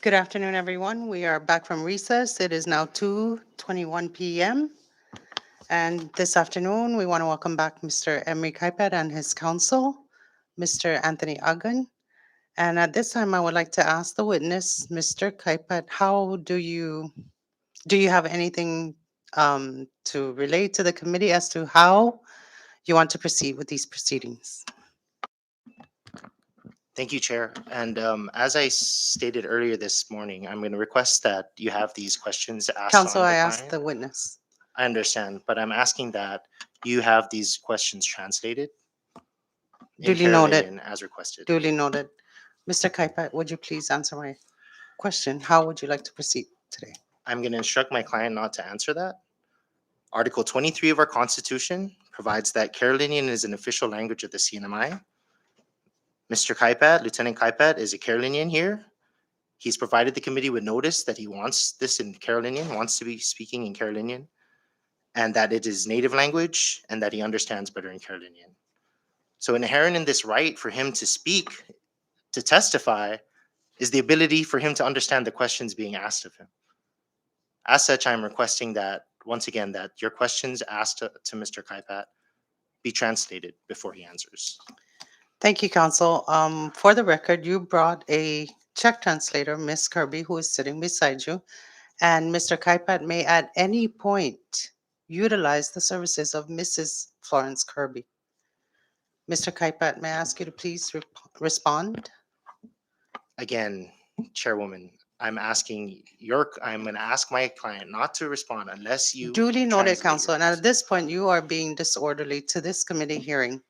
Good afternoon, everyone. We are back from recess. It is now 2:21 p.m. And this afternoon, we want to welcome back Mr. Emery Kaipet and his counsel, Mr. Anthony Agun. And at this time, I would like to ask the witness, Mr. Kaipet, how do you have anything to relate to the committee as to how you want to proceed with these proceedings? Thank you, Chair. And as I stated earlier this morning, I'm going to request that you have these questions asked Counsel, on I the asked the client. witness. I understand, but I'm asking that you have these questions translated in Duly noted. Carolinian as requested. Duly noted. Mr. Kaipet, would you please answer my question? How would you like to proceed today? I'm going to instruct my client not to answer that. Article 23 of our Constitution provides that Carolinian is an official language of the CNMI. Mr. Kaipet, Lieutenant Kaipet, is a Carolinian here. He's provided the committee with notice that he wants this in Carolinian, wants to be speaking in Carolinian, and that it is native language and that he understands better in Carolinian. So inherent in this right for him to speak, to testify, is the ability for him to understand the questions being asked of him. As such, I'm requesting that, once again, that your questions asked to Mr. Kaipat be translated before he answers. Thank you, Counsel. For the record, you brought a Czech translator, Miss Kirby, who is sitting beside you, and Mr. Kaipat may at any point utilize the services of Mrs. Florence Kirby. Mr. Kaipat, may I ask you to please respond? Again, Chairwoman, I'm going to ask my client not to respond unless you Duly noted, translate your Counsel. And at question. this point, you are being disorderly to this committee hearing.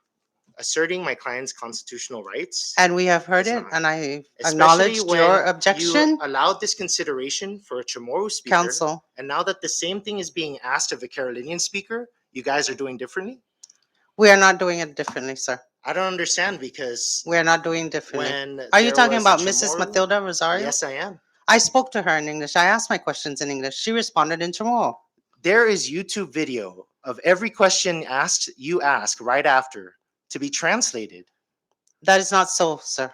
Asserting my client's constitutional rights. And we have heard is it, not. and I Especially acknowledged when your objection. you allowed this consideration for a Chamorro speaker. Counsel, And now that the same thing is being asked of a Carolinian speaker, you guys are doing differently? we are not doing it differently, sir. I don't understand because We are not doing differently. when Are you there talking was a about Mrs. Chamorro- Matilda Rosario? Yes, I am. I spoke to her in English. I asked my questions in English. She responded in Chamorro. There is YouTube video of every question you ask right after to be translated. That is not so, sir.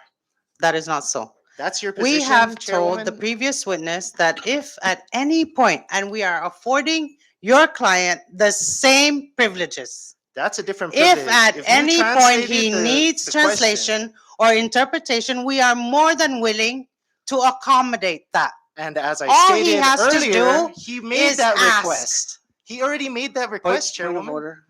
That is not so. That's your position, We have told Chairwoman? the previous witness that if at any point, and we are affording your client the same privileges, That's a different privilege. if at you any point he translated needs the translation or interpretation, we are more than willing to accommodate that. And as I All he stated has to earlier, do he made is that ask. request. He already made that request, Point of Chairwoman. order.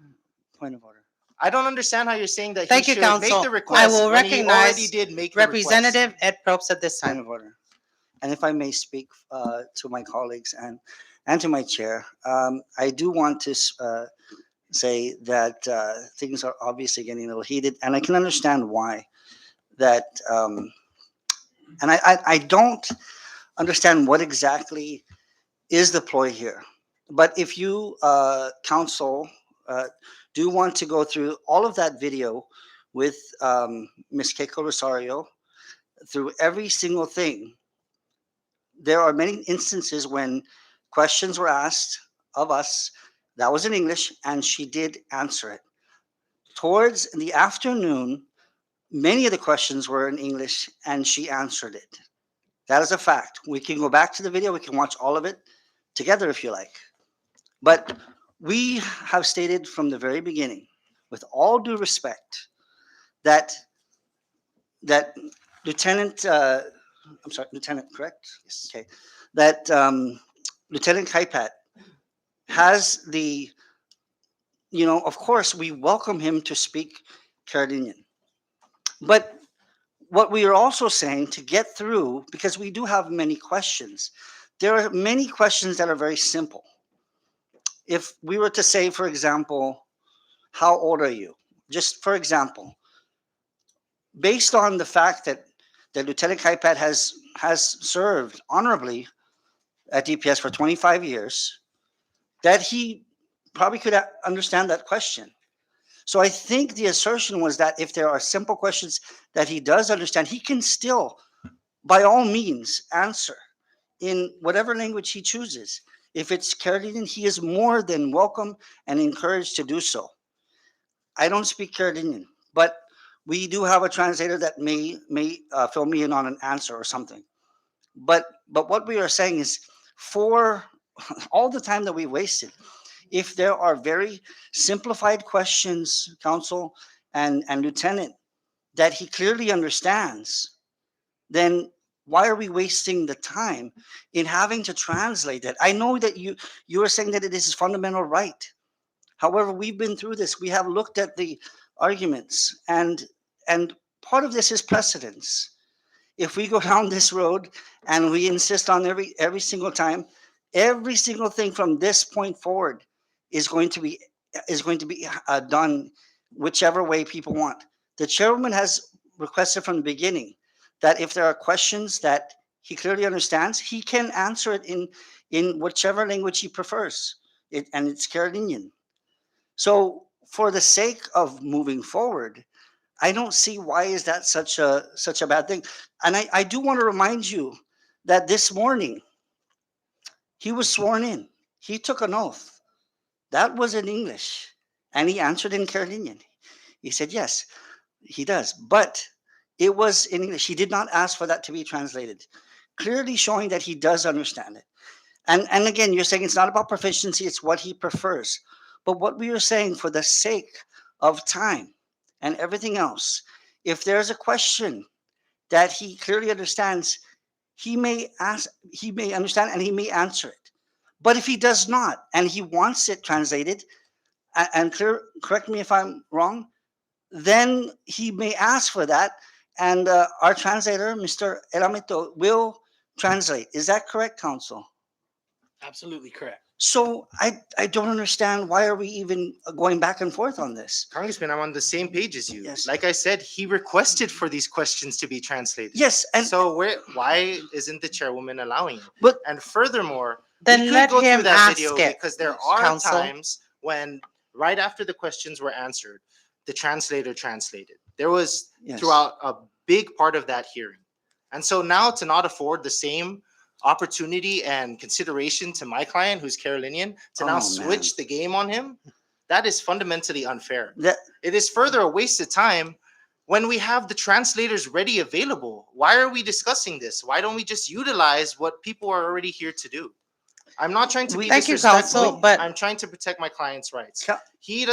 Point of order. I don't understand how you're saying that Thank he you, should Counsel. make the request I will when he already recognize did make the request. Representative Ed Probst at this Point time. of order. And if I may speak to my colleagues and to my chair, I do want to say that things are obviously getting a little heated, and I can understand why. That and I don't understand what exactly is the ploy here. But if you, counsel, do want to go through all of that video with Ms. Keiko Rosario, through every single thing, there are many instances when questions were asked of us that was in English, and she did answer it. Towards the afternoon, many of the questions were in English, and she answered it. That is a fact. We can go back to the video. We can watch all of it together if you like. But we have stated from the very beginning, with all due respect, that Lieutenant, I'm sorry, Lieutenant, correct? Yes. Okay. That Lieutenant Kaipat has the, of course, we welcome him to speak Carolinian. But what we are also saying to get through, because we do have many questions, there are many questions that are very simple. If we were to say, for example, how old are you? Just for example, based on the fact that Lieutenant Kaipat has served honorably at DPS for 25 years, that he probably could understand that question. So I think the assertion was that if there are simple questions that he does understand, he can still, by all means, answer in whatever language he chooses. If it's Carolinian, he is more than welcome and encouraged to do so. I don't speak Carolinian, but we do have a translator that may fill me in on an answer or something. But what we are saying is, for all the time that we wasted, if there are very simplified questions, counsel and lieutenant, that he clearly understands, then why are we wasting the time in having to translate it? I know that you are saying that it is fundamental right. However, we've been through this. We have looked at the arguments, and part of this is precedence. If we go down this road and we insist on every single time, every single thing from this point forward is going to be done whichever way people want. The chairwoman has requested from the beginning that if there are questions that he clearly understands, he can answer it in whichever language he prefers. And it's Carolinian. So for the sake of moving forward, I don't see why is that such a bad thing. And I do want to remind you that this morning he was sworn in. He took an oath. That was in English. And he answered in Carolinian. He said yes, he does. But it was in English. He did not ask for that to be translated, clearly showing that he does understand it. And again, you're saying it's not about proficiency, it's what he prefers. But what we are saying, for the sake of time and everything else, if there's a question that he clearly understands, he may understand and he may answer it. But if he does not and he wants it translated, and correct me if I'm wrong, then he may ask for that, and our translator, Mr. Eramito, will translate. Is that correct, counsel? Absolutely correct. So I don't understand, why are we even going back and forth on this? Congressman, I'm on the same page as you. Yes. Like I said, he requested for these questions to be translated. Yes, and So why isn't the chairwoman allowing it? but And furthermore, Then we could let go him through that ask video it, because there are counsel. times when, right after the questions were answered, the translator translated. There was yes. throughout a big part of that hearing. And so now to not afford the same opportunity and consideration to my client, who's Carolinian, to now Oh, switch man. the game on him, that is fundamentally unfair. That, It is further a waste of time when we have the translators ready available. Why are we discussing this? Why don't we just utilize what people are already here to do? I'm not trying to be Thank you, disrespectful. counsel, but- I'm trying to protect my client's rights. Coun- He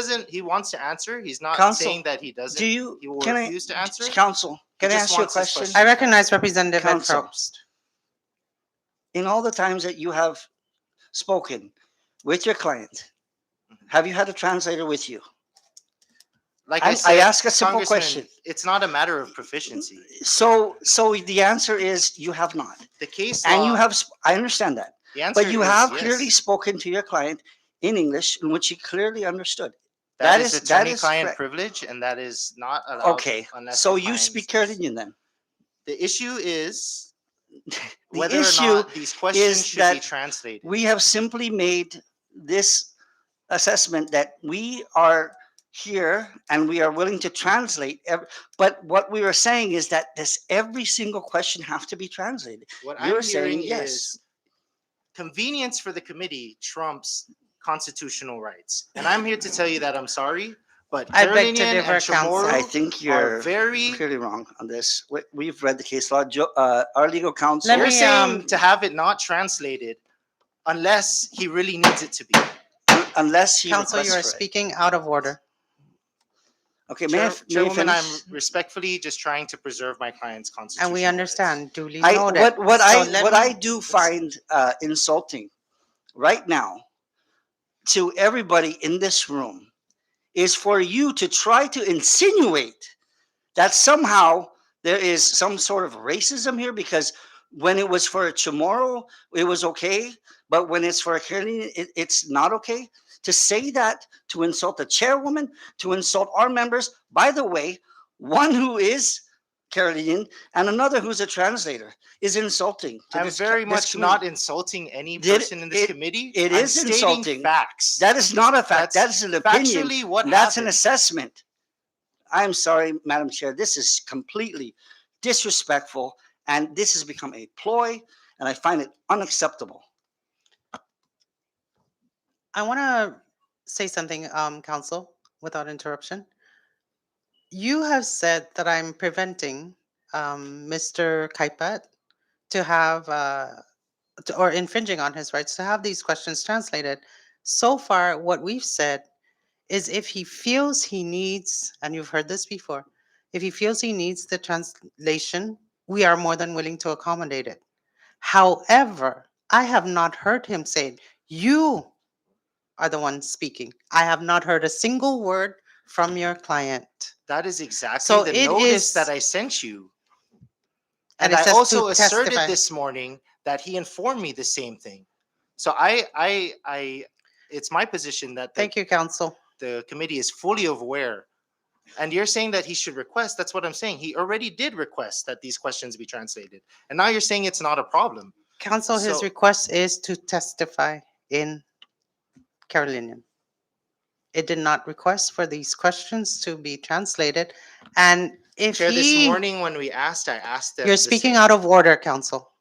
wants to answer. He's not Counsel, saying that he doesn't. do you He will can refuse to answer. counsel, can I just ask you a wants his question? question. I recognize Representative Ed Counsel. Probst. In all the times that you have spoken with your client, have you had a translator with you? Like I I said, ask a simple Congressman, question. it's not a matter of proficiency. So the answer is you have not. The case And you law, have, I understand that. the answer But you is have yes. clearly spoken to your client in English, in which he clearly understood. That that is is attorney-client correct. privilege, and that is not allowed. Okay, unless so the you client speak says- Carolinian then. The issue is The whether issue or not these questions is should be that translated. we have simply made this assessment that we are here and we are willing to translate. But what we are saying is that does every single question have to be translated? What You're I'm hearing saying yes. is convenience for the committee trumps constitutional rights. And I'm here to tell you that I'm sorry, but I beg to Carolinian differ, and counsel. I Chamorro think are you're very. clearly wrong on this. We've read the case law. Our legal counsel. Let You're me, saying to have it not translated unless he really needs it to be. Unless he Counsel, you requests are for it. speaking out of order. Okay, may I Chairwoman, I'm finish? respectfully just trying to preserve my client's constitutional And we rights. understand, duly I noted. what So I let what me- I do find insulting right now to everybody in this room is for you to try to insinuate that somehow there is some sort of racism here, because when it was for a Chamorro, it was okay, but when it's for a Carolinian, it's not okay. To say that, to insult the chairwoman, to insult our members, by the way, one who is Carolinian and another who's a translator, is insulting to I'm this very this much community. not insulting any Did- person in this it- committee. it I'm is stating insulting. facts. That is not a fact. That That's is an opinion. factually what That's an happened. assessment. I'm sorry, Madam Chair. This is completely disrespectful, and this has become a ploy, and I find it unacceptable. I want to say something, counsel, without interruption. You have said that I'm preventing Mr. Kaipat to have, or infringing on his rights to have these questions translated. So far, what we've said is if he feels he needs, and you've heard this before, if he feels he needs the translation, we are more than willing to accommodate it. However, I have not heard him say, you are the one speaking. I have not heard a single word from your client. That is exactly So the it notice is- that I sent you. And And it I says to also asserted testify. this morning that he informed me the same thing. So it's my position that Thank you, counsel. the committee is fully aware. And you're saying that he should request. That's what I'm saying. He already did request that these questions be translated. And now you're saying it's not a problem. Counsel, his So- request is to testify in Carolinian. It did not request for these questions to be translated. And if Chair, this he, morning when we asked, I asked them. you're speaking out of order, counsel.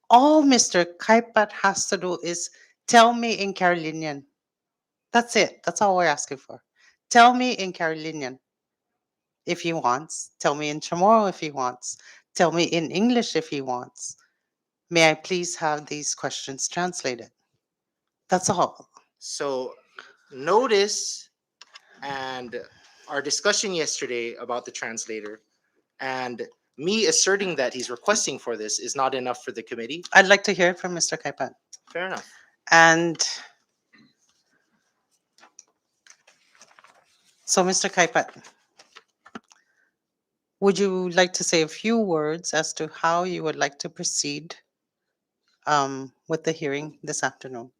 All Mr. Kaipat has to do is tell me in Carolinian. That's it. That's all we're asking for. Tell me in Carolinian if he wants. Tell me in Chamorro if he wants. Tell me in English if he wants. May I please have these questions translated? That's all. So notice and our discussion yesterday about the translator and me asserting that he's requesting for this is not enough for the committee. I'd like to hear it from Mr. Kaipat. Fair enough. And so, Mr. Kaipat, would you like to say a few words as to how you would like to proceed with the hearing this afternoon?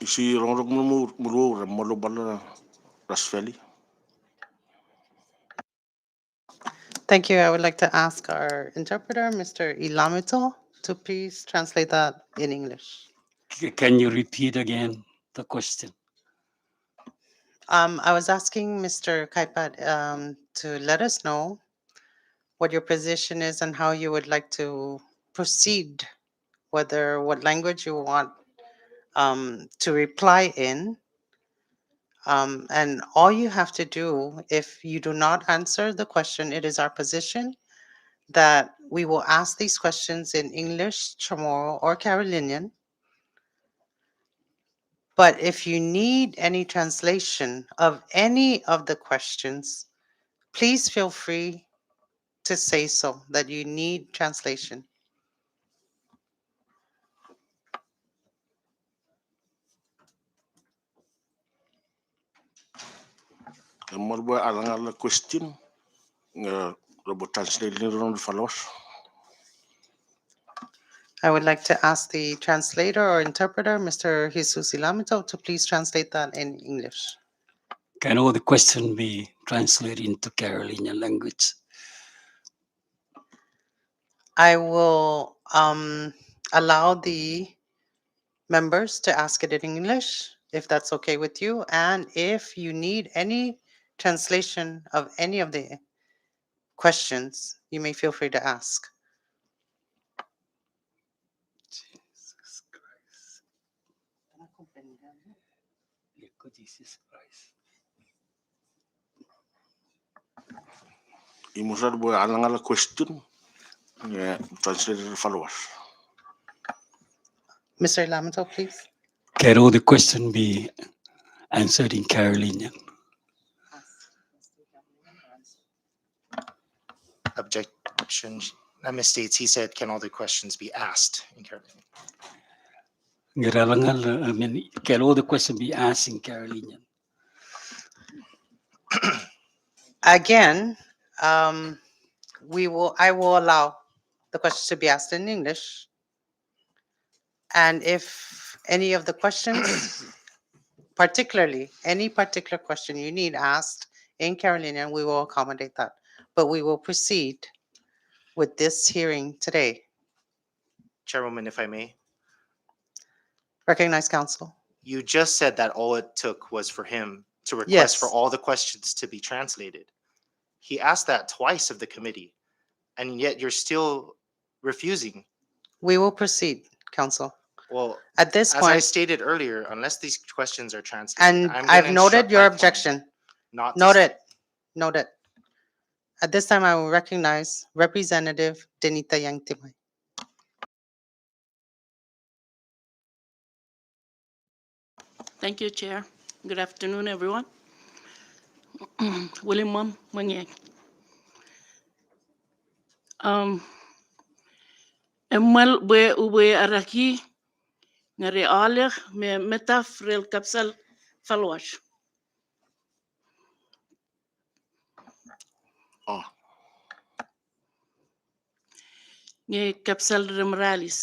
Isi rongrong mulu mulu bala Rasfeli. Thank you. I would like to ask our interpreter, Mr. Ilamito, to please translate that in English. Can you repeat again the question? I was asking Mr. Kaipat to let us know what your position is and how you would like to proceed, whether what language you want to reply in. And all you have to do, if you do not answer the question, it is our position that we will ask these questions in English, Chamorro, or Carolinian. But if you need any translation of any of the questions, please feel free to say so, that you need translation. Mal boy alang question nga robot translate ni ron falos. I would like to ask the translator or interpreter, Mr. Jesus Ilamito, to please translate that in English. Can all the question be translated into Carolinian language? I will allow the members to ask it in English, if that's okay with you. And if you need any translation of any of the questions, you may feel free to ask. Jesus Christ. Jesus Christ. Imusar boy alang question nga translate followers. Mr. Ilamito, please. Can all the question be answered in Carolinian? Objection. That misstates. He said, can all the questions be asked in Carolinian? I mean, can all the question be asked in Carolinian? Again, I will allow the questions to be asked in English. And if any of the questions, particularly any particular question you need asked in Carolinian, we will accommodate that. But we will proceed with this hearing today. Chairwoman, if I may, Recognize counsel. you just said that all it took was for him to request Yes. for all the questions to be translated. He asked that twice of the committee, and yet you're still refusing. We will proceed, counsel. Well, At this as I point, stated earlier, unless these questions are translated, and I'm I've gonna noted instruct your my client objection. not to Noted. Noted. At this time, I will recognize Representative Denita Yangtimay. Thank you, Chair. Good afternoon, everyone. William Manyang. Emal ube araki ngare aler me metaf rel kapsal falwash. Oh, Nge kapsal remralis.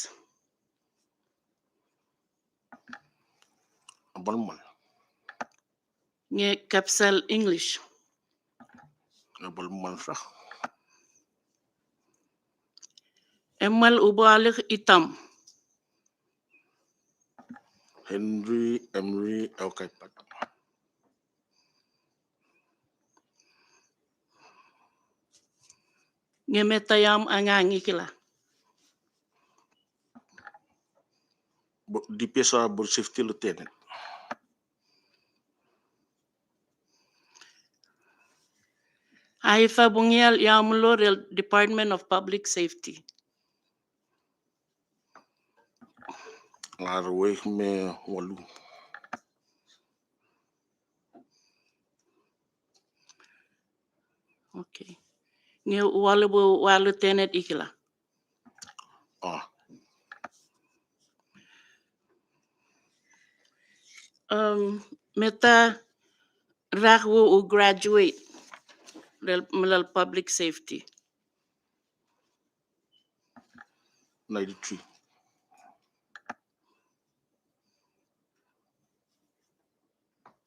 abalman. Nge kapsal English. Abalman sa. Emal ubalir itam. Henry Emery Elkaipat. Nge metayam angang ikila. DPS Board Safety Lieutenant. Aifa bungial yamulo rel Department of Public Safety. Ngarwe me walu. Okay. Nge walu Lieutenant ikila. Oh, Meta rakwo u graduate rel public safety. 93.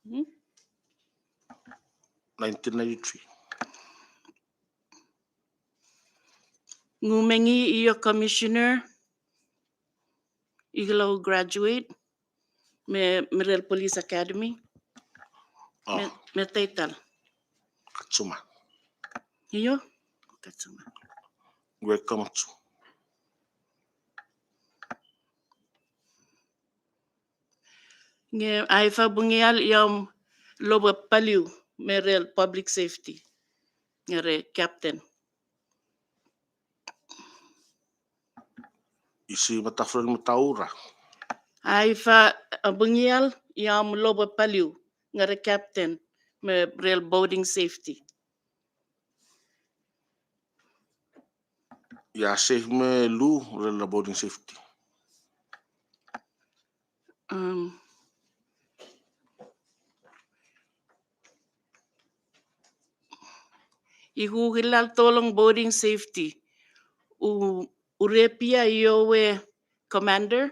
Hmm? 1993. Ngumengi iyo commissioner iglo graduate Merel Police Academy Oh, metaital Katsuma. iyo katsuma. Welcome to. Nge aifa bungial yom loba paliu Merel Public Safety ngere captain. Isi matafrel mataura. Aifa bungial yom loba paliu ngere captain Merel Boarding Safety. Ya safe me lu rela boarding safety. Ihu hilal tolong boarding safety. Urepia yowe commander.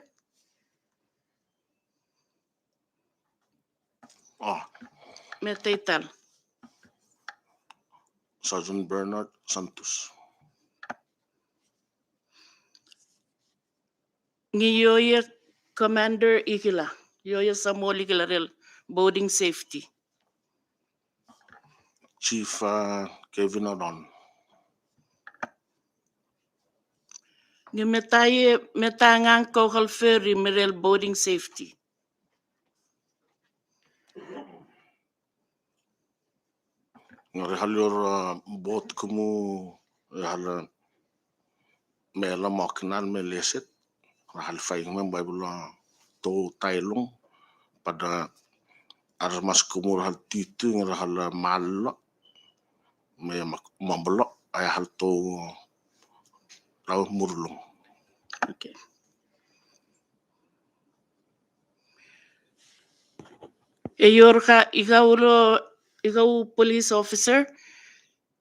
Oh, Metaital. Sergeant Bernard Santos. Ngi yoye commander ikila. Yoye samoli ikila rel boarding safety. Chief Kevin Odon. Ngi metangang kohal ferry merel boarding safety. Ngare bot kumu hala mela maknal me leset. Hal faing me baibula to tailong pada armas kumur hal titu ngara hal mal me mamblo ay hal to law murlung. Okay. Eyorka ikaulo ikaw police officer,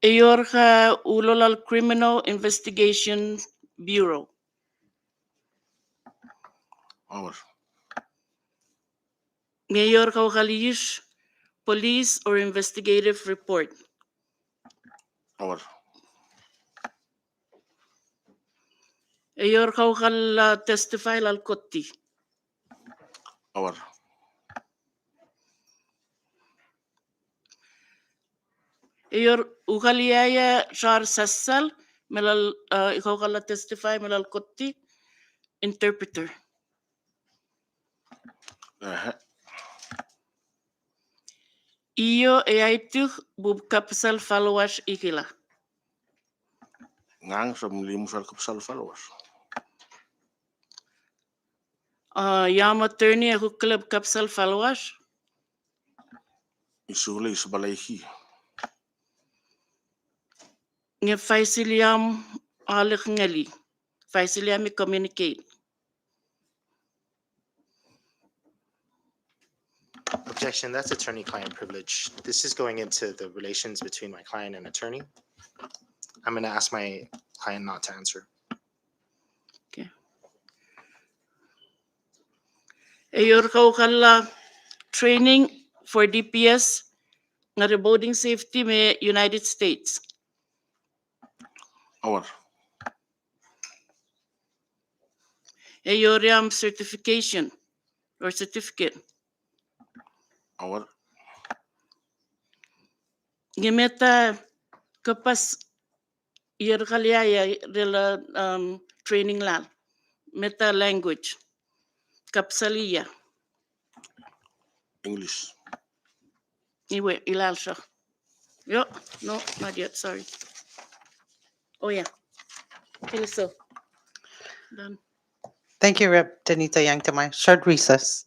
mayor ka ulolal Criminal Investigation Bureau. Awar. Mayor ka kalish police or investigative report. Awar. Mayor ka testify lal kotti. Awar. Mayor ukaliaya char sassal melal ikaw kala testify melal kotti interpreter. Iyo aitu bub kapsal falwash ikila. Ngang sa mlimusal kapsal followers. Yam attorney ako club kapsal falwash. Isuli isbalaihi. Nga faisiliam alik ngali. Faisiliam communicate. Objection, that's attorney-client privilege. This is going into the relations between my client and attorney. I'm going to ask my client not to answer. Ayor ka kala training for DPS nga boarding safety me United States. Awar. Ayor yam certification or certificate. Awar. Gimeta kapas yer kaliaya rela training lang. Meta language. Kapsaliya. English. Iwe ilal siya. Yo, no, not yet, sorry. Oh yeah. So. Done. Thank you, Rep. Danita Yanktamai. Short recess.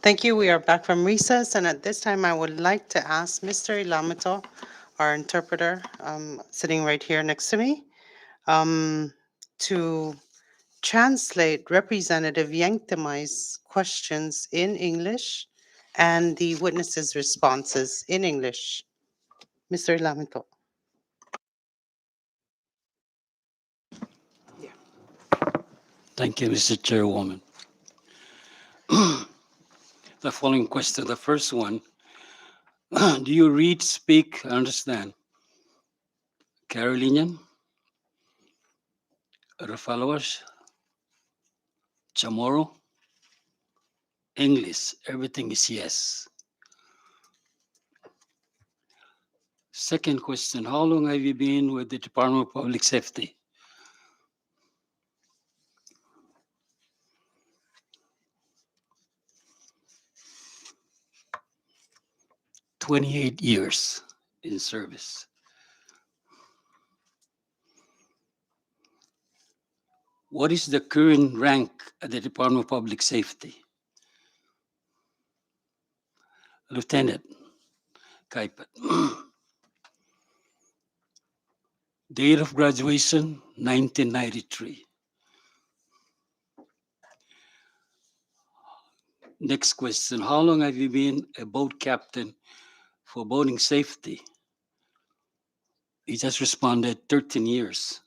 Thank you. We are back from recess, and at this time, I would like to ask Mr. Ilamato, our interpreter, sitting right here next to me, to translate Representative Yanktamai's questions in English and the witnesses' responses in English. Mr. Ilamato. Thank you, Mr. Chairwoman. The following question, the first one, do you read, speak, understand Carolinian, Rafalawas, Chamorro, English? Everything is yes. Second question, how long have you been with the Department of Public Safety? "28 years in service." What is the current rank at the Department of Public Safety? Lieutenant Kaipat. Date of graduation, 1993. Next question, how long have you been a boat captain for boating safety? He just responded 13 years.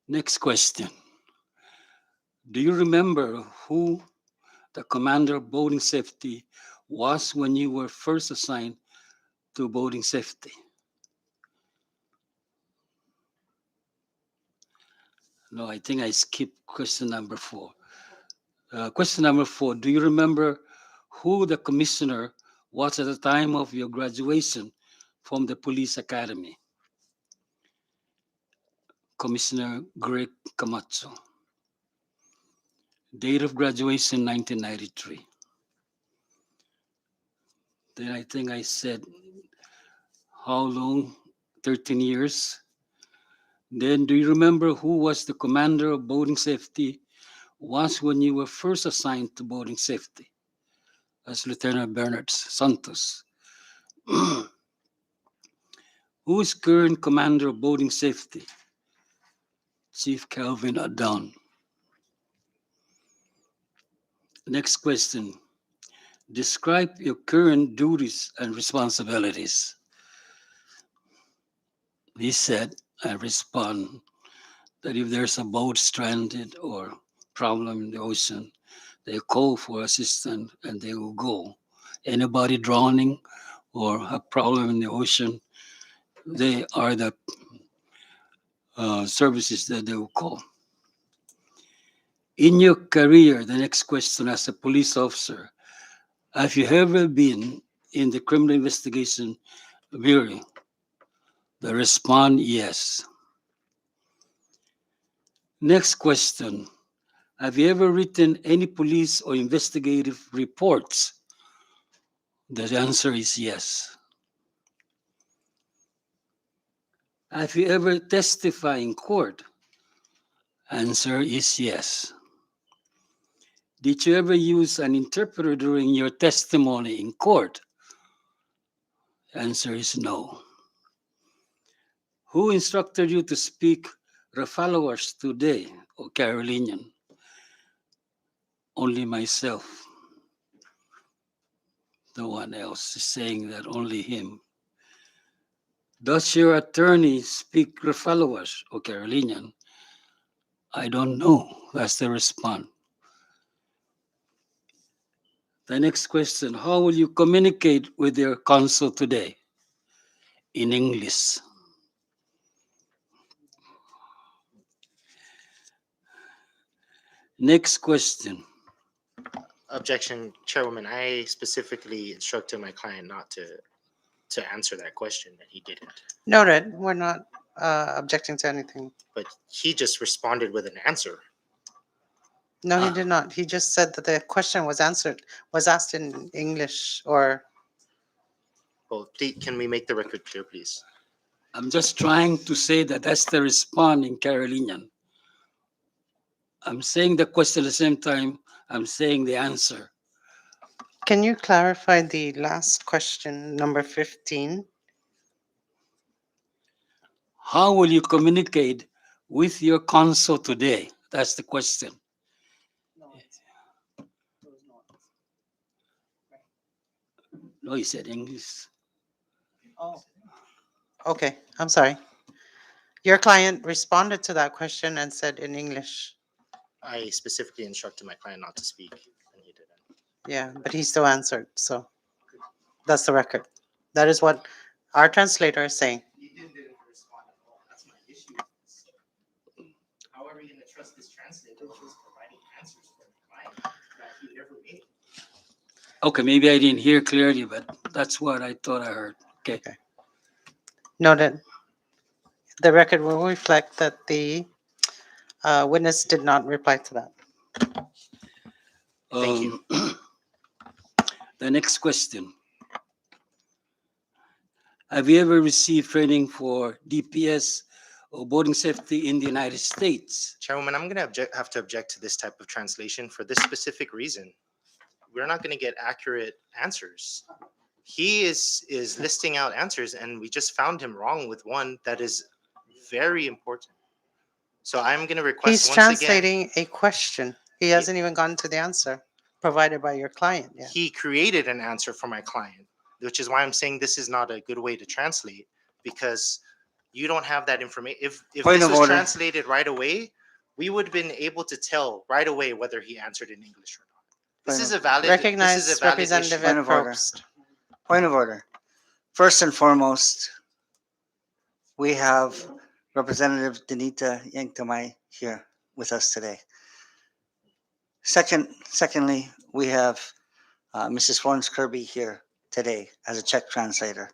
Next question, do you remember who the commander of boating safety was when you were first assigned to boating safety? No, I think I skipped question number 4. Question number 4, do you remember who the commissioner was at the time of your graduation from the police academy? Commissioner Greg Camacho. Date of graduation, 1993. Then I think I said how long? 13 years. Then do you remember who was the commander of boating safety was when you were first assigned to boating safety? As Lieutenant Bernard Santos. Who is current commander of boating safety? Chief Calvin Adon. Next question. Describe your current duties and responsibilities. He said, I respond that if there's a boat stranded or problem in the ocean, they call for assistance and they will go. Anybody drowning or a problem in the ocean, they are the services that they will call. In your career, the next question, as a police officer, have you ever been in the criminal investigation bureau? The response, yes. Next question, have you ever written any police or investigative reports? The answer is yes. Have you ever testified in court? Answer is yes. Did you ever use an interpreter during your testimony in court? Answer is no. Who instructed you to speak Rafalawas today or Carolinian? Only myself. No one else is saying that, only him. Does your attorney speak Rafalawas or Carolinian? I don't know. That's the response. The next question, how will you communicate with your counsel today? In English. Next question. Objection, Chairwoman. I specifically instructed my client not to answer that question, and he didn't. Noted. We're not objecting to anything. But he just responded with an answer. No, he Ah. did not. He just said that the question was asked in English or. Well, please, can we make the record clear, please? I'm just trying to say that that's the response in Carolinian. I'm saying the question at the same time I'm saying the answer. Can you clarify the last question, number 15? How will you communicate with your counsel today? That's the question. No, he said English. Okay, I'm sorry. Your client responded to that question and said in English. I specifically instructed my client not to speak, and he didn't. Yeah, but he still answered. So that's the record. That is what our translator is saying. He didn't respond at all. That's my issue. How are we going to trust this translator that is providing answers for the client that he never made? Okay, maybe I didn't hear clearly, but that's what I thought I heard. Okay. Noted. The record will reflect that the witness did not reply to that. Thank you. The next question. Have you ever received training for DPS or boarding safety in the United States? Chairwoman, I'm going to have to object to this type of translation for this specific reason. We're not going to get accurate answers. He is listing out answers, and we just found him wrong with one that is very important. So I'm going to request He's once again. translating a question. He hasn't even gotten to the answer provided by your client yet. He created an answer for my client, which is why I'm saying this is not a good way to translate, because you don't have that information. If Point this of was order. translated right away, we would have been able to tell right away whether he answered in English or not. This Point is of- a valid. Recognize This is a valid Representative issue. Point Ed of order. Probst. Point of order. First and foremost, we have Representative Denita Yangtamay here with us today. Secondly, we have Mrs. Florence Kirby here today as a Czech translator.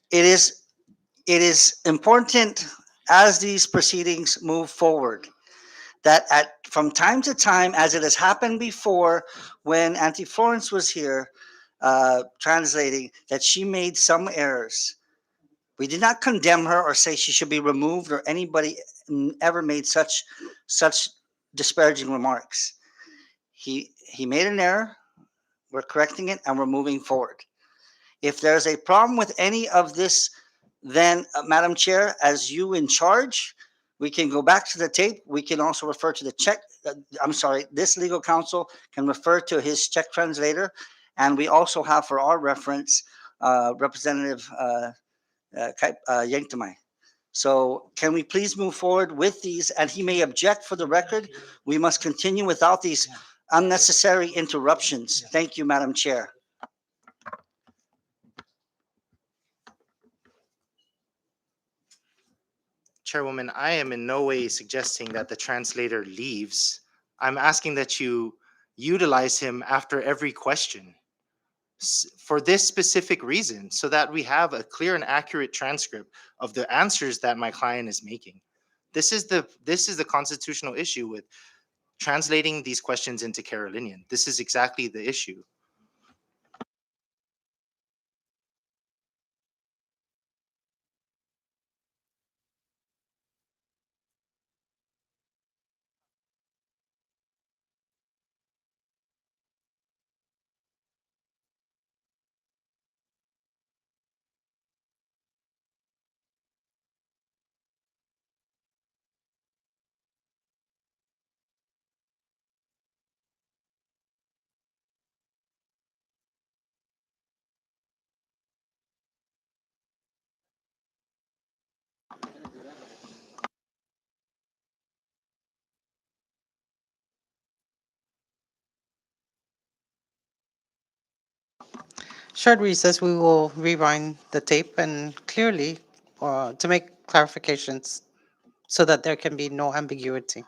It is important as these proceedings move forward that from time to time, as it has happened before when Auntie Florence was here translating, that she made some errors. We did not condemn her or say she should be removed or anybody ever made such disparaging remarks. He made an error. We're correcting it and we're moving forward. If there's a problem with any of this, then Madam Chair, as you in charge, we can go back to the tape. We can also refer to the Czech. This legal counsel can refer to his Czech translator, and we also have for our reference Representative Yangtamay. So can we please move forward with these? And he may object for the record. We must continue without these unnecessary interruptions. Thank you, Madam Chair. Chairwoman, I am in no way suggesting that the translator leaves. I'm asking that you utilize him after every question for this specific reason, so that we have a clear and accurate transcript of the answers that my client is making. This is the constitutional issue with translating these questions into Carolinian. This is exactly the issue. Short recess, we will rewind the tape and clearly to make clarifications so that there can be no ambiguity.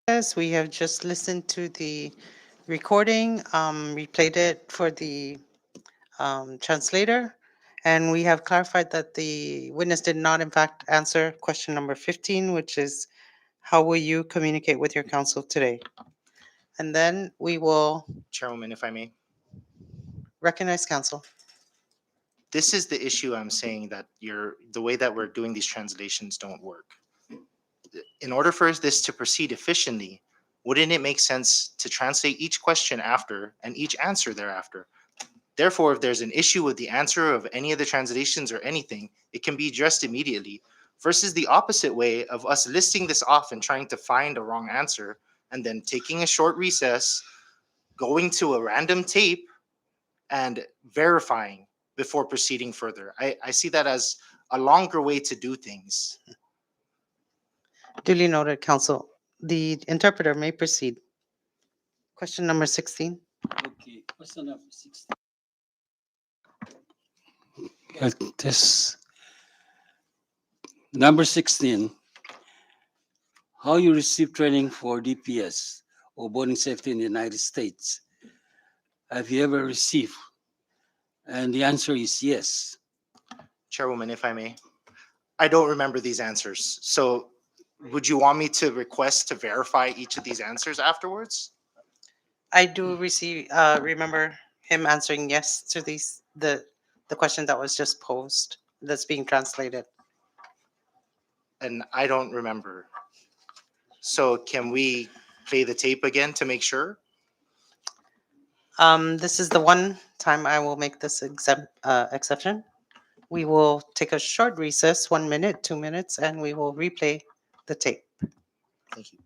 Yes, we have just listened to the recording, replayed it for the translator, and we have clarified that the witness did not in fact answer question number 15, which is, how will you communicate with your counsel today? And then we will Chairwoman, if I may. recognize counsel. This is the issue I'm saying, that the way that we're doing these translations don't work. In order for this to proceed efficiently, wouldn't it make sense to translate each question after and each answer thereafter? Therefore, if there's an issue with the answer of any of the translations or anything, it can be addressed immediately, versus the opposite way of us listing this off and trying to find a wrong answer and then taking a short recess, going to a random tape and verifying before proceeding further. I see that as a longer way to do things. Duly noted, counsel. The interpreter may proceed. Question number 16. Okay, question number 16. This number 16. How you receive training for DPS or boarding safety in the United States? Have you ever received? And the answer is yes. Chairwoman, if I may. I don't remember these answers. So would you want me to request to verify each of these answers afterwards? I do remember him answering yes to the question that was just posed, that's being translated. And I don't remember. So can we play the tape again to make sure? This is the one time I will make this exception. We will take a short recess, 1 minute, 2 minutes, and we will replay the tape. Thank you.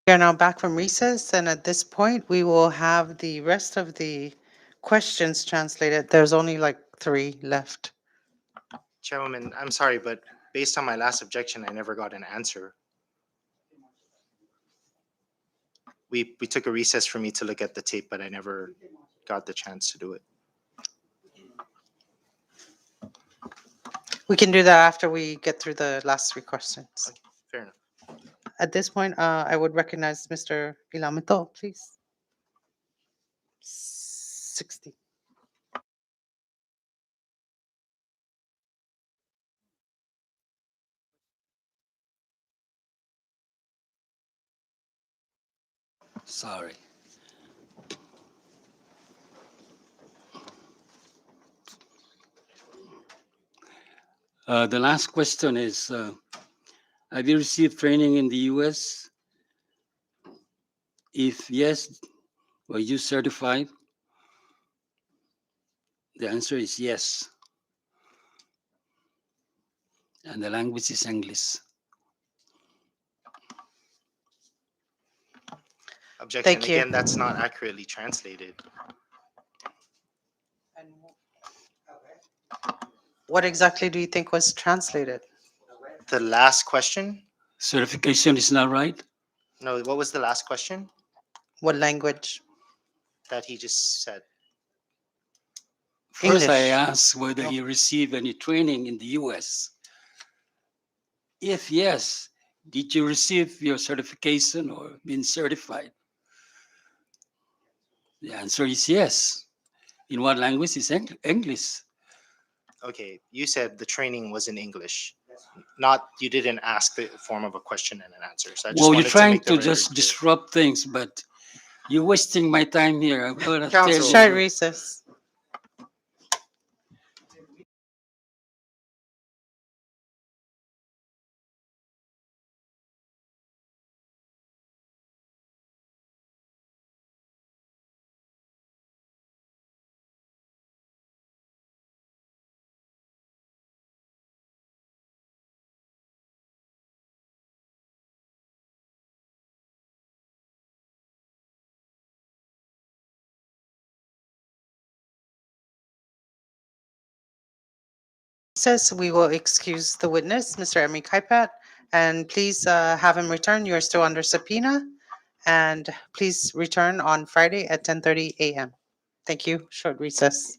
We are now back from recess, and at this point, we will have the rest of the questions translated. There's only like 3 left. Chairwoman, I'm sorry, but based on my last objection, I never got an answer. We took a recess for me to look at the tape, but I never got the chance to do it. We can do that after we get through the last 3 questions. Fair enough. At this point, I would recognize Mr. Ilamito, please. 60. Sorry. The last question is, have you received training in the US? If yes, were you certified? The answer is yes. And the language is English. Objection. Thank you. Again, that's not accurately translated. What exactly do you think was translated? The last question? Certification is not right? No, what was the last question What language? that he just said? First, I English. asked whether No. he received any training in the US. If yes, did you receive your certification or been certified? The answer is yes. In what language is English? Okay, you said the training was in English. Not, you didn't ask the form of a question and an answer. So I just Well, you're wanted to trying make the to record just clear. disrupt things, but you're wasting my time here. I'm gonna tell Counsel. Short you. recess. Recess. We will excuse the witness, Mr. Emi Kaipat, and please have him return. You are still under subpoena, and please return on Friday at 10:30 a.m. Thank you. Short recess.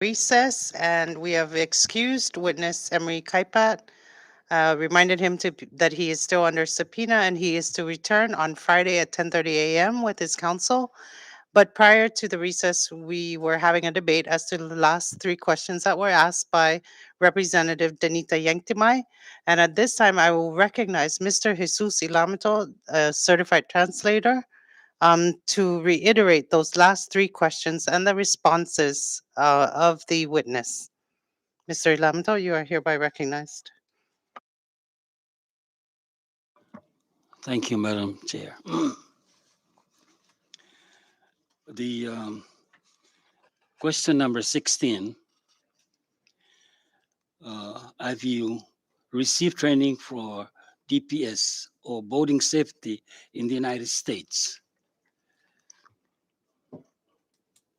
recess, and we have excused witness Emery Kaipat, reminded him that he is still under subpoena and he is to return on Friday at 10:30 a.m. with his counsel. But prior to the recess, we were having a debate as to the last three questions that were asked by Representative Danita Yanktimai. And at this time, I will recognize Mr. Jesus Ilamito, a certified translator, to reiterate those last three questions and the responses of the witness. Mr. Ilamito, you are hereby recognized. Thank you, Madam Chair. The question number 16, have you received training for DPS or boating safety in the United States?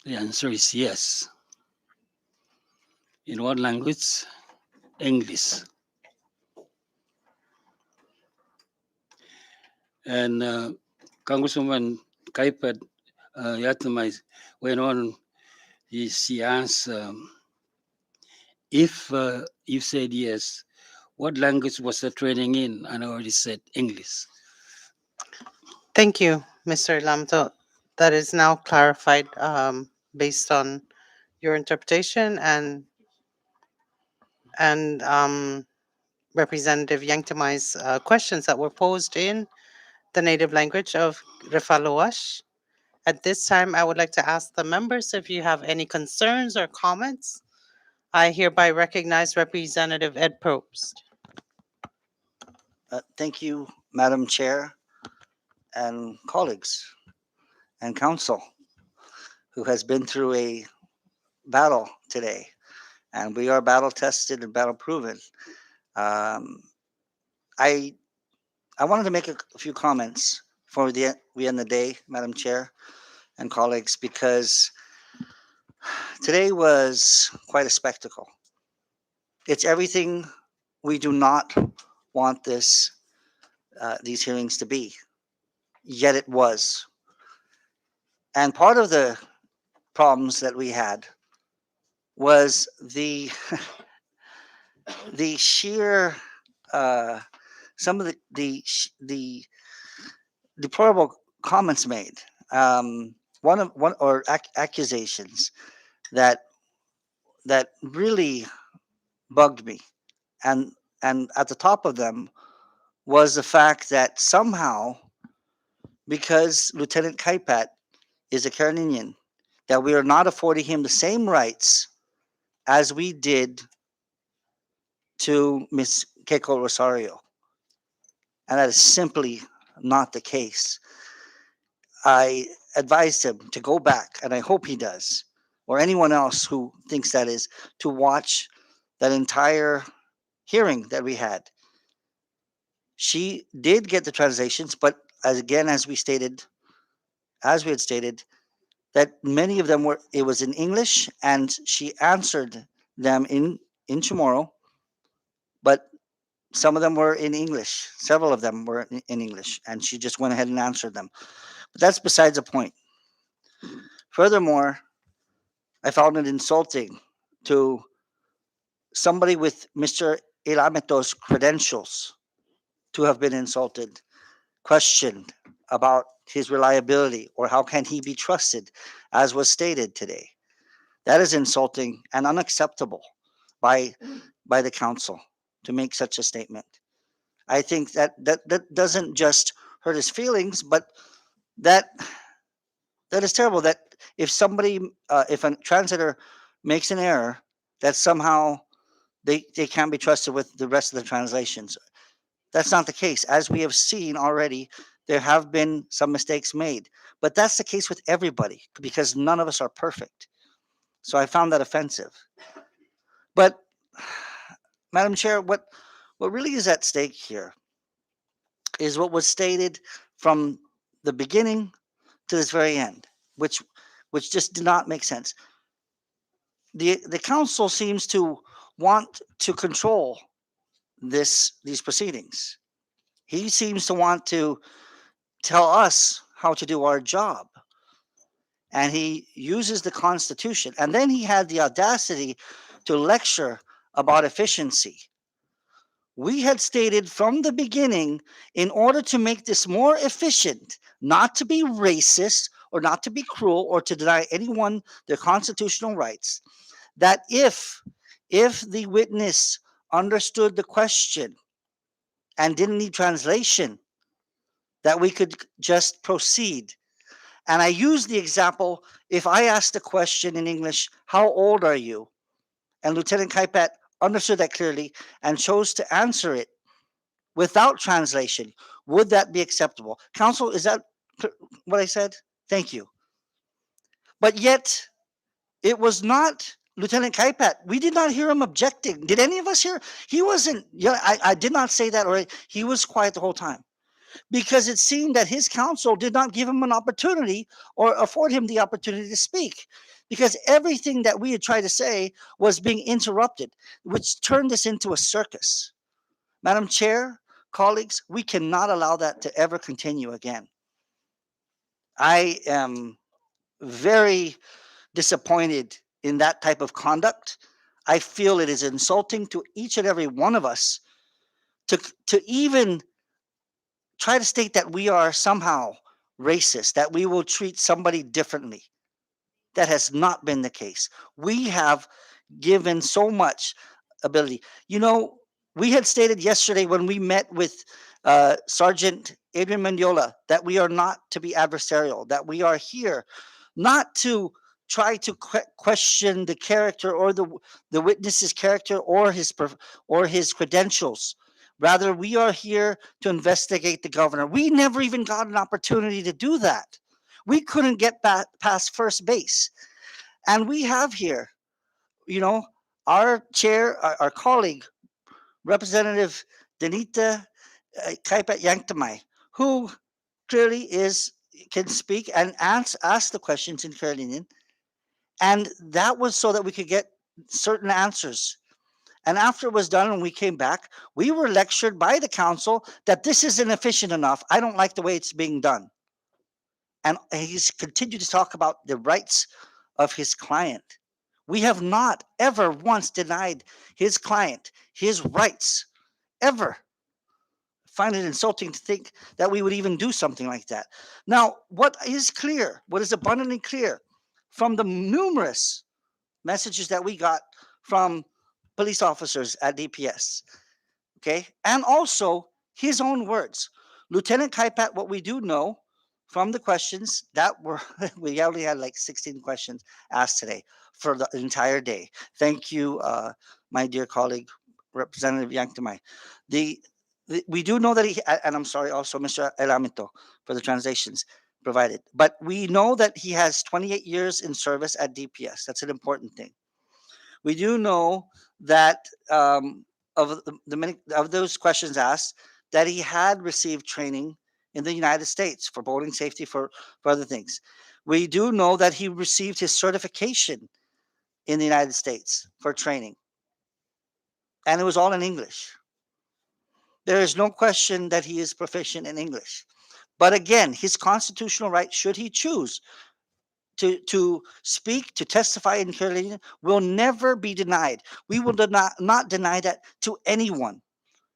The answer is yes. In what language? English. And Congresswoman Kaipat Yatamai went on, she asked, if you said yes, what language was the training in? And I already said English. Thank you, Mr. Ilamito. That is now clarified based on your interpretation and Representative Yanktimai's questions that were posed in the native language of Refaloash. At this time, I would like to ask the members if you have any concerns or comments. I hereby recognize Representative Ed Probst. Thank you, Madam Chair and colleagues and council who has been through a battle today. And we are battle tested and battle proven. Um, I I wanted to make a few comments before we end the day, Madam Chair and colleagues, because today was quite a spectacle. It's everything we do not want these hearings to be, yet it was. And part of the problems that we had was the the sheer some of the deplorable comments made. One or accusations that really bugged me, and at the top of them was the fact that somehow, because Lieutenant Kaipat is a Carolinian, that we are not affording him the same rights as we did to Miss Keiko Rosario. And that is simply not the case. I advised him to go back, and I hope he does, or anyone else who thinks that is, to watch that entire hearing that we had. She did get the translations, but as we had stated, that many of them it was in English, and she answered them in Chamorro, but some of them were in English. Several of them were in English, and she just went ahead and answered them. But that's besides the point. Furthermore, I found it insulting to somebody with Mr. Ilamito's credentials to have been insulted, questioned about his reliability, or how can he be trusted, as was stated today. That is insulting and unacceptable by the council to make such a statement. I think that doesn't just hurt his feelings, but that is terrible. That if if a translator makes an error, that somehow they can't be trusted with the rest of the translations. That's not the case. As we have seen already, there have been some mistakes made, but that's the case with everybody because none of us are perfect. So I found that offensive. But Madam Chair, what really is at stake here is what was stated from the beginning to this very end, which just did not make sense. The council seems to want to control these proceedings. He seems to want to tell us how to do our job. and he uses the Constitution. And then he had the audacity to lecture about efficiency. We had stated from the beginning, in order to make this more efficient, not to be racist or not to be cruel or to deny anyone their constitutional rights, that if the witness understood the question and didn't need translation, that we could just proceed. And I use the example, if I asked a question in English, how old are you? And Lieutenant Kaipat understood that clearly and chose to answer it without translation, would that be acceptable? Counsel, is that what I said? Thank you. But yet, it was not Lieutenant Kaipat. We did not hear him objecting. Did any of us hear? He wasn't, yeah, I did not say that, or he was quiet the whole time. Because it seemed that his counsel did not give him an opportunity or afford him the opportunity to speak. Because everything that we had tried to say was being interrupted, which turned this into a circus. Madam Chair, colleagues, we cannot allow that to ever continue again. I am very disappointed in that type of conduct. I feel it is insulting to each and every one of us to even try to state that we are somehow racist, that we will treat somebody differently. That has not been the case. We have given so much ability. You know, we had stated yesterday when we met with Sergeant Adrian Mendiola that we are not to be adversarial, that we are here not to try to question the character or the witness's character or his credentials. Rather, we are here to investigate the governor. We never even got an opportunity to do that. We couldn't get past first base. And we have here, you know, our chair, our colleague, Representative Danita Kaipat Yangtamay, who clearly can speak and ask the questions in Carolinian. And that was so that we could get certain answers. And after it was done and we came back, we were lectured by the council that this isn't efficient enough. I don't like the way it's being done. And he's continued to talk about the rights of his client. We have not ever once denied his client his rights, ever. I find it insulting to think that we would even do something like that. Now, what is clear, what is abundantly clear from the numerous messages that we got from police officers at DPS, okay, and also his own words. Lieutenant Kaipat, what we do know from the questions that were, we only had like 16 questions asked today for the entire day. Thank you, my dear colleague, Representative Yangtamay. We do know that and I'm sorry also, Mr. Elamito, for the translations provided, but we know that he has 28 years in service at DPS. That's an important thing. We do know that of the many of those questions asked, that he had received training in the United States for boating safety, for other things. We do know that he received his certification in the United States for training. And it was all in English. There is no question that he is proficient in English. But again, his constitutional right, should he choose to speak, to testify in Carolina, will never be denied. We will not deny that to anyone.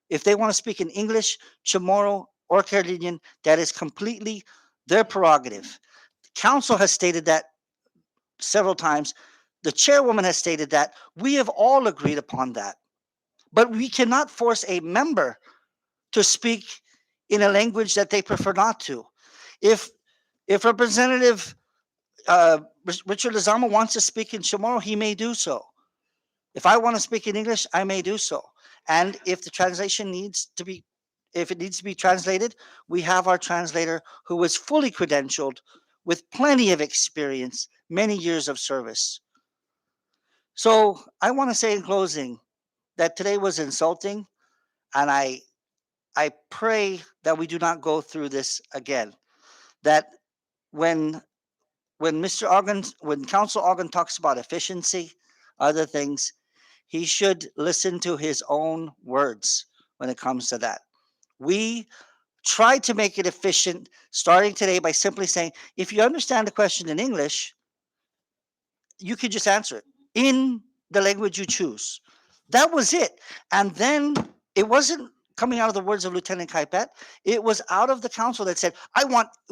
If they want to speak in English, Chamorro, or Carolinian, that is completely their prerogative. Council has stated that several times. The chairwoman has stated that. We have all agreed upon that. But we cannot force a member to speak in a language that they prefer not to. If Representative Richard Lezama wants to speak in Chamorro, he may do so. If I want to speak in English, I may do so. And if the translation needs to be translated, we have our translator who is fully credentialed with plenty of experience, many years of service. So I want to say in closing that today was insulting, and I pray that we do not go through this again. That when Council Ogden talks about efficiency, other things, he should listen to his own words when it comes to that. We try to make it efficient starting today by simply saying, if you understand the question in English, you could just answer it in the language you choose. That was it. And then it wasn't coming out of the words of Lieutenant Kaipet. It was out of the council that said,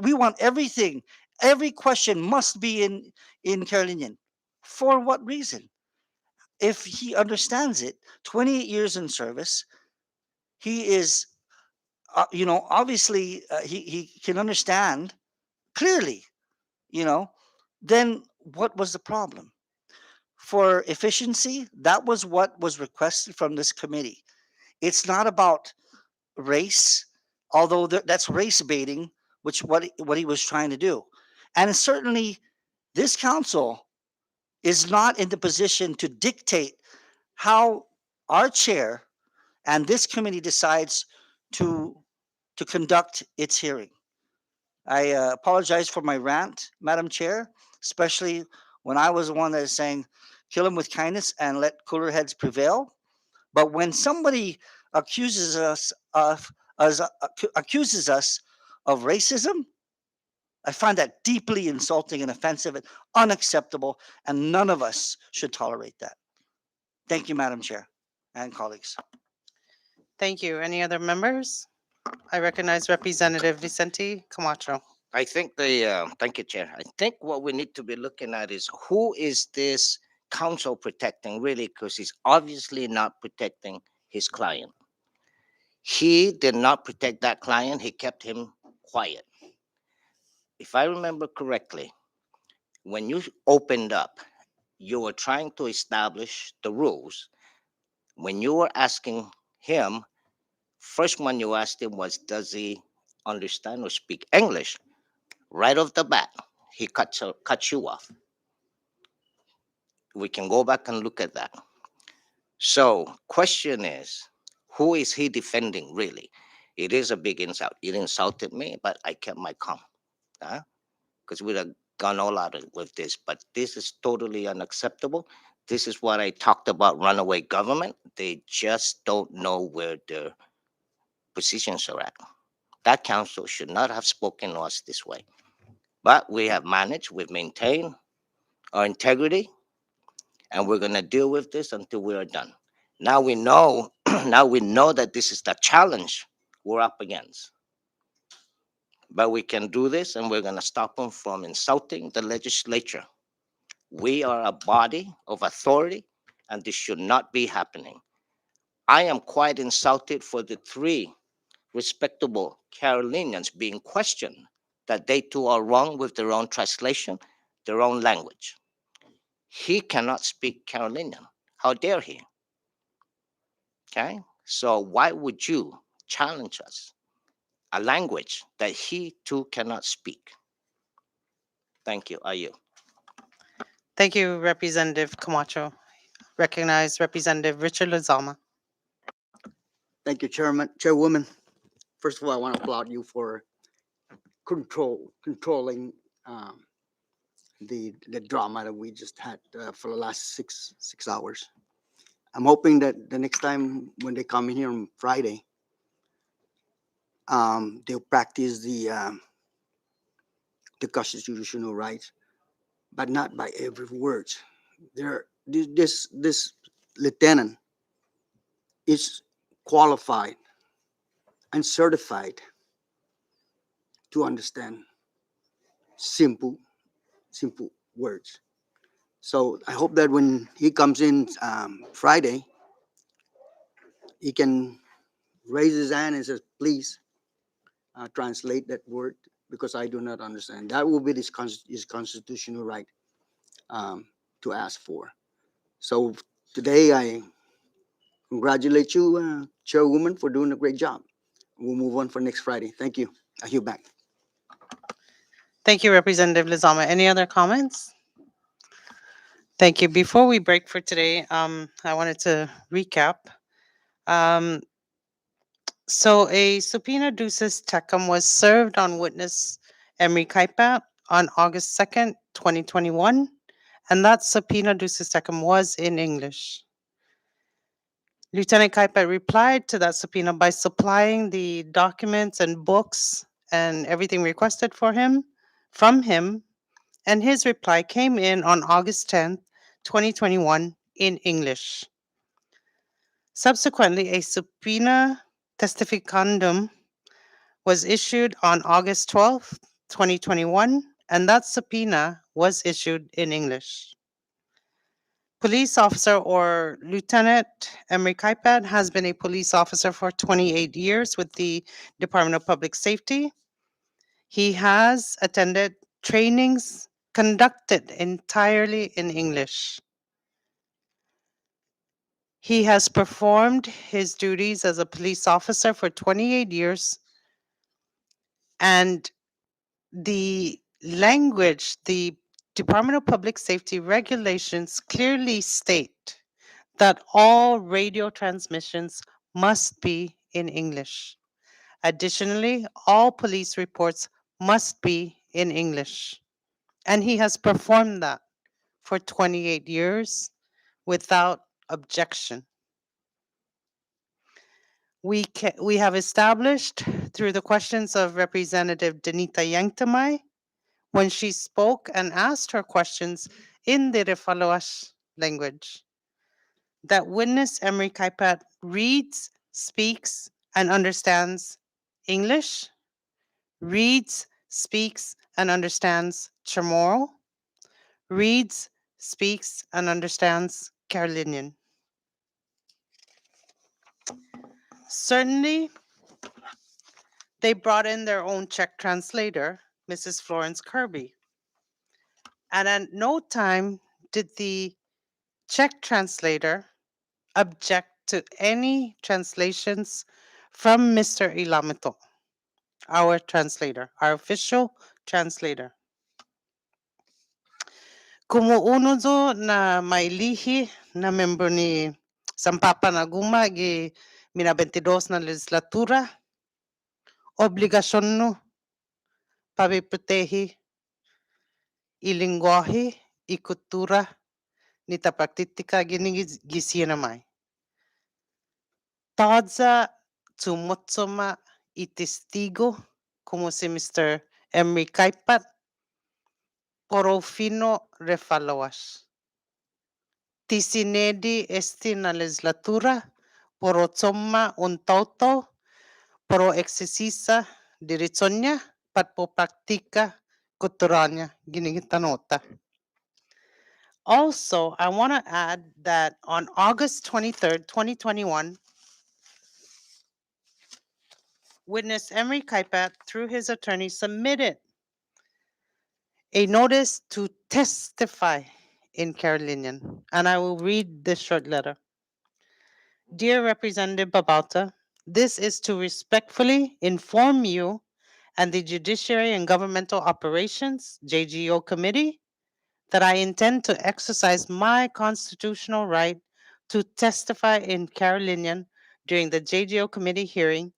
we want everything. Every question must be in Carolinian. For what reason? If he understands it, 28 years in service, he is, obviously he can understand clearly, you know, then what was the problem? For efficiency, that was what was requested from this committee. It's not about race, although that's race baiting, which what he was trying to do. And certainly this council is not in the position to dictate how our chair and this committee decides to to conduct its hearing. I apologize for my rant, Madam Chair, especially when I was the one that is saying, kill them with kindness and let cooler heads prevail. But when somebody accuses us accuses us of racism, I find that deeply insulting and offensive and unacceptable, and none of us should tolerate that. Thank you, Madam Chair and colleagues. Thank you. Any other members? I recognize Representative Vicente Camacho. I think thank you, Chair. I think what we need to be looking at is who is this counsel protecting really? Because he's obviously not protecting his client. He did not protect that client. He kept him quiet. If I remember correctly, when you opened up, you were trying to establish the rules. When you were asking him, first one you asked him was, does he understand or speak English? Right off the bat, he cut you off. We can go back and look at that. So, question is, who is he defending really? It is a big insult. It insulted me, but I kept my calm, because we'd have gone all out with this. But this is totally unacceptable. This is what I talked about runaway government. They just don't know where their positions are at. That council should not have spoken to us this way. But we have managed, we've maintained our integrity, and we're going to deal with this until we are done. Now we know, now we know that this is the challenge we're up against. But we can do this, and we're going to stop them from insulting the legislature. We are a body of authority, and this should not be happening. I am quite insulted for the three respectable Carolinians being questioned that they too are wrong with their own translation, their own language. He cannot speak Carolinian. How dare he? Okay, so why would you challenge us? A language that he too cannot speak. Thank you. Are you? Thank you, Representative Camacho. Recognize Representative Richard Lozama. Thank you, Chairwoman. First of all, I want to applaud you for controlling the drama that we just had for the last six hours. I'm hoping that the next time when they come in here on Friday, they'll practice the constitutional rights, but not by every word. This lieutenant is qualified and certified to understand simple words. So I hope that when he comes in Friday, he can raise his hand and says, please translate that word because I do not understand. That will be his constitutional right to ask for. So today I congratulate you, Chairwoman, for doing a great job. We'll move on for next Friday. Thank you. I hear back. Thank you, Representative Lozama. Any other comments? Thank you. Before we break for today, I wanted to recap. So a subpoena ducis tecum was served on witness Emery Kaipat on August 2nd, 2021, and that subpoena ducis tecum was in English. Lieutenant Kaipa replied to that subpoena by supplying the documents and books and everything requested from him, and his reply came in on August 10th, 2021 in English. Subsequently, a subpoena testificandum was issued on August 12th, 2021, and that subpoena was issued in English. Police officer or Lieutenant Emery Kaipad has been a police officer for 28 years with the Department of Public Safety. He has attended trainings conducted entirely in English. He has performed his duties as a police officer for 28 years, and the language, the Department of Public Safety regulations clearly state that all radio transmissions must be in English. Additionally, all police reports must be in English. And he has performed that for 28 years without objection. We have established through the questions of Representative Denita Yangtamay when she spoke and asked her questions in the Refaloas language that witness Emery Kaipat reads, speaks, and understands English, reads, speaks, and understands Chamorro, reads, speaks, and understands Carolinian. Certainly, they brought in their own Czech translator, Mrs. Florence Kirby. And at no time did the Czech translator object to any translations from Mr. Ilamito, our translator, our official translator. Kumuuno do na mailihi na membro ni Sampapa na Guma gi mina 22 na legislatura, obligasyon no pabiprotehi i lingwahe i kultura ni tapraktitika gini gisinamay. Tadza tumotsoma i testigo como si Mr. Emery Kaipat porofino refaloas. Tisinedi esti na legislatura porotsoma un tauto pro exercisa diritsonya pat po praktika kulturanya ginigitanota. Also, I want to add that on August 23rd, 2021, witness Emery Kaipat, through his attorney, submitted a notice to testify in Carolinian, and I will read this short letter. Dear Representative Babauta, this is to respectfully inform you and the Judiciary and Governmental Operations, JGO Committee, that I intend to exercise my constitutional right to testify in Carolinian during the JGO Committee hearing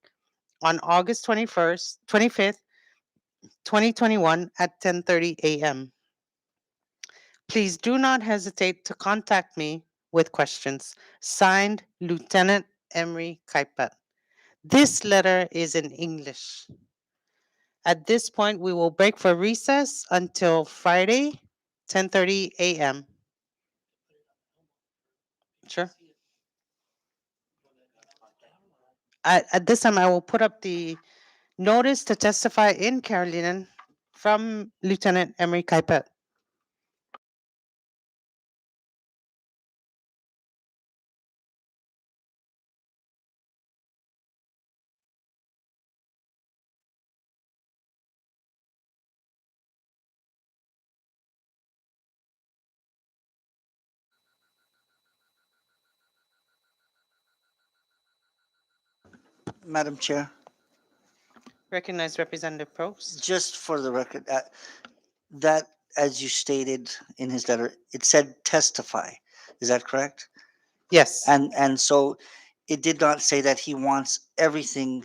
on August 25th, 2021 at 10:30 a.m. Please do not hesitate to contact me with questions. Signed, Lieutenant Emery Kaipat. This letter is in English. At this point, we will break for recess until Friday, 10:30 a.m. Sure. At this time, I will put up the notice to testify in Carolinian from Lieutenant Emery Kaipat. Madam Chair, Recognize Representative Probst. just for the record, that, as you stated in his letter, it said testify. Is that correct? Yes, And so it did not say that he wants everything,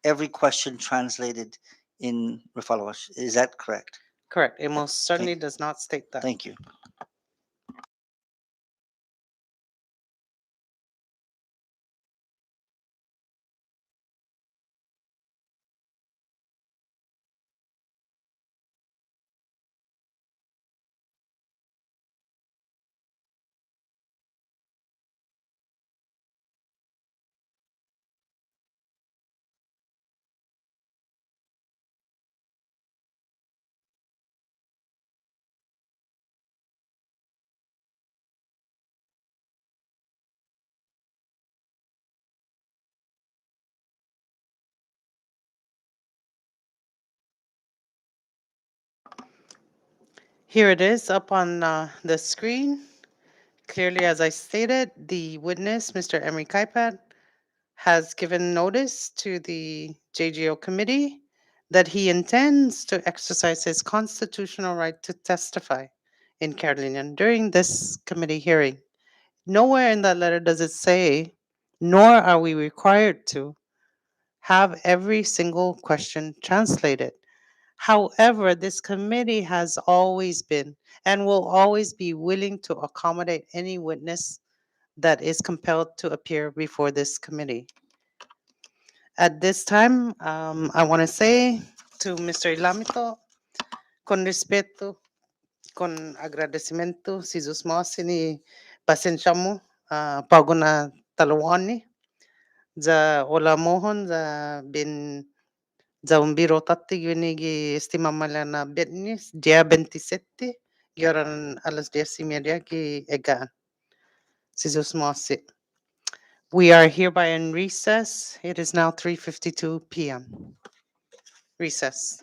every question translated in Refalawas. Is that correct? correct. It most certainly does not state that. Thank you. Here it is up on the screen. Clearly, as I stated, the witness, Mr. Emery Kaipat, has given notice to the JGO committee that he intends to exercise his constitutional right to testify in Carolinian during this committee hearing. Nowhere in that letter does it say, nor are we required to, have every single question translated. However, this committee has always been and will always be willing to accommodate any witness that is compelled to appear before this committee. At this time, I want to say to Mr. Ilamito, con respeto, con agradecimiento, si sus mas ni pasensya mo, bago na talawani, za wala mohon za bin za umbiro tatti ginigi estimamala na betnis, dia 27, gyoran alas 10:30 ki egaan. Si sus mas. We are hereby in recess. It is now 3:52 p.m. Recess.